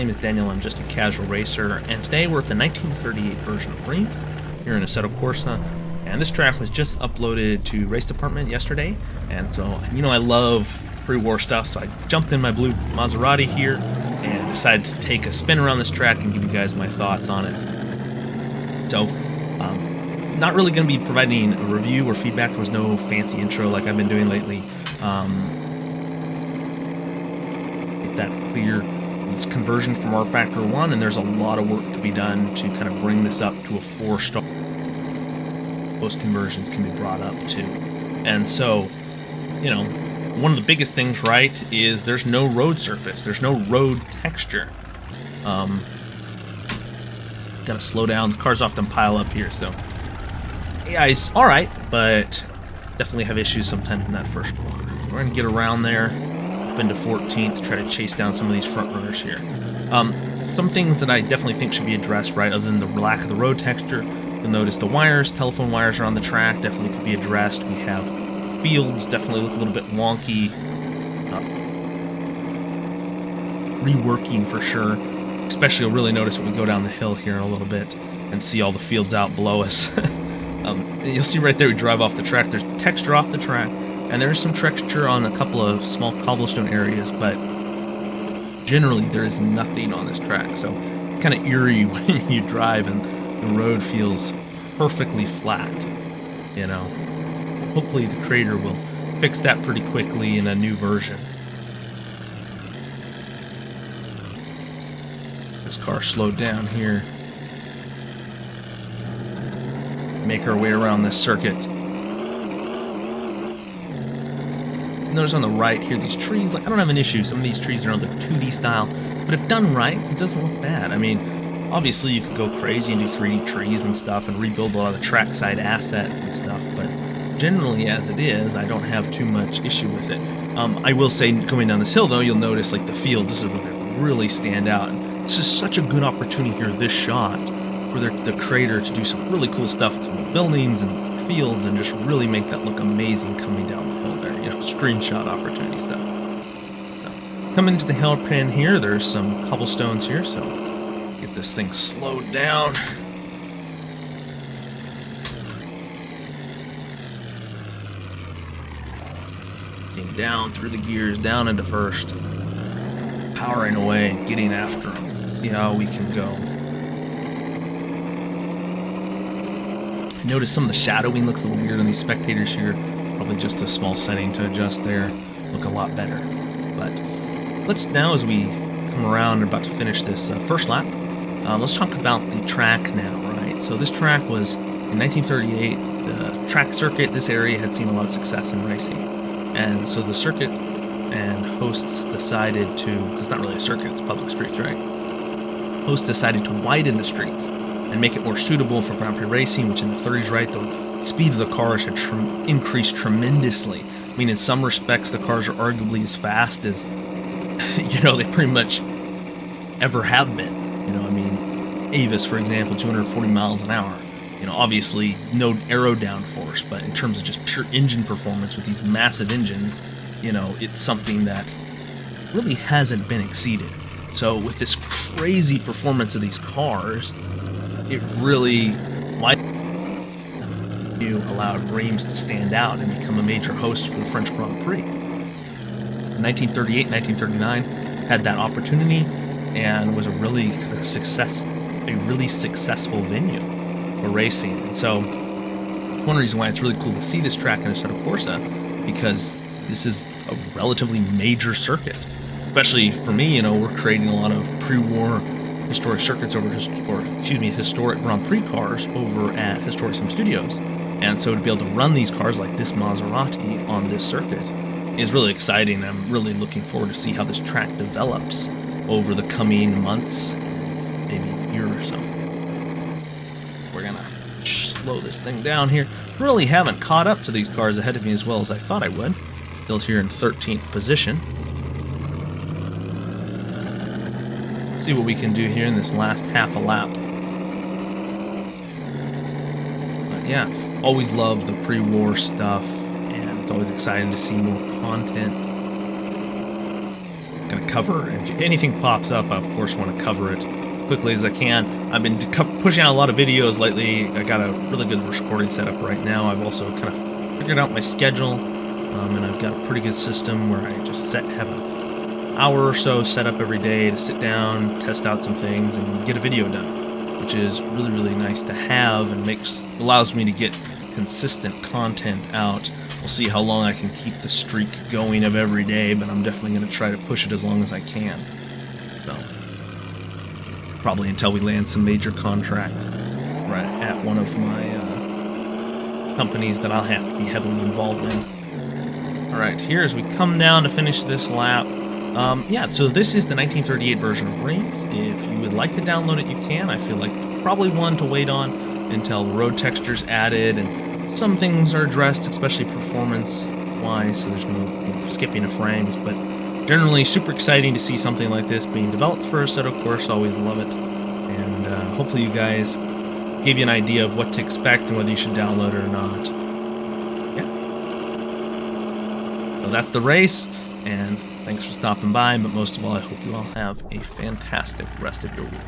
name is Daniel, I'm just a casual racer, and today we're at the 1938 version of Reims here in Assetto Corsa, and this track was just uploaded to Race Department yesterday, and so, I love pre-war stuff, so I jumped in my blue Maserati here and decided to take a spin around this track and give you guys my thoughts on it. So, not really going to be providing a review or feedback. There was no fancy intro like I've been doing lately. Get that clear. It's conversion from R Factor 1, and there's a lot of work to be done to kind of bring this up to a 4-star. Most conversions can be brought up to. And so, one of the biggest things, right, is there's no road surface. There's no road texture. Gotta slow down. The cars often pile up here, so yeah, it's alright, but definitely have issues sometimes in that first corner. We're gonna get around there, up into 14th to try to chase down some of these front runners here. Some things that I definitely think should be addressed, right, other than the lack of the road texture. You'll notice the wires, telephone wires are on the track, definitely could be addressed. We have fields, definitely look a little bit wonky. Reworking for sure. Especially you'll really notice when we go down the hill here in a little bit and see all the fields out below us. You'll see right there we drive off the track. There's texture off the track, and there's some texture on a couple of small cobblestone areas, but generally there is nothing on this track. So it's kind of eerie when you drive and the road feels perfectly flat. Hopefully the creator will fix that pretty quickly in a new version. This car slowed down here. Make our way around this circuit. Notice on the right here, these trees, I don't have an issue. Some of these trees are on the 2D style, but if done right, it doesn't look bad. Obviously you could go crazy and do 3D trees and stuff and rebuild a lot of the trackside assets and stuff, but generally as it is, I don't have too much issue with it. I will say, going down this hill though, you'll notice the fields, this is where they really stand out. It's just such a good opportunity here, this shot, for the creator to do some really cool stuff with the buildings and fields and just really make that look amazing coming down the hill there. Screenshot opportunity stuff. So, coming to the hairpin here, there's some cobblestones here, so get this thing slowed down. Getting down through the gears, down into first. Powering away, getting after them. See how we can go. Notice some of the shadowing looks a little weird on these spectators here. Probably just a small setting to adjust there. Look a lot better. But let's now, as we come around and about to finish this first lap, let's talk about the track now, right? So this track was in 1938. The track circuit, this area had seen a lot of success in racing. And so the circuit and hosts decided to, it's not really a circuit, it's public streets, right? Hosts decided to widen the streets and make it more suitable for Grand Prix racing, which in the 30s, right, the speed of the cars had increased tremendously. In some respects, the cars are arguably as fast as, they pretty much ever have been. Avis, for example, 240 miles an hour. Obviously, no aero downforce, but in terms of just pure engine performance with these massive engines, it's something that really hasn't been exceeded. So with this crazy performance of these cars, it really allowed Reims to stand out and become a major host for the French Grand Prix. 1938, 1939 had that opportunity and was a really successful venue for racing. And so one reason why it's really cool to see this track in Assetto Corsa, because this is a relatively major circuit. Especially for me, we're creating a lot of pre-war historic circuits historic Grand Prix cars over at Historic Sim Studios. And so to be able to run these cars like this Maserati on this circuit is really exciting. I'm really looking forward to see how this track develops over the coming months, maybe a year or so. We're gonna slow this thing down here. Really haven't caught up to these cars ahead of me as well as I thought I would. Still here in 13th position. See what we can do here in this last half a lap. But yeah, always love the pre-war stuff, and it's always exciting to see more content. going to cover. If anything pops up, I, of course, want to cover it quickly as I can. I've been pushing out a lot of videos lately. I got a really good recording setup right now. I've also kind of figured out my schedule, and I've got a pretty good system where I just have an hour or so set up every day to sit down, test out some things, and get a video done, which is really, really nice to have and allows me to get consistent content out. We'll see how long I can keep the streak going of every day, but I'm definitely going to try to push it as long as I can. So, probably until we land some major contract right at one of my companies that I'll have to be heavily involved in. Alright, here as we come down to finish this lap, yeah, so this is the 1938 version of Reims. If you would like to download it, you can. I feel like it's probably one to wait on until road texture's added and some things are addressed, especially performance-wise, so there's no skipping of frames, but generally super exciting to see something like this being developed for Assetto Corsa. Always love it, and hopefully you guys gave you an idea of what to expect and whether you should download it or not. Yeah. So that's the race, and thanks for stopping by, but most of all, I hope you all have a fantastic rest of your week.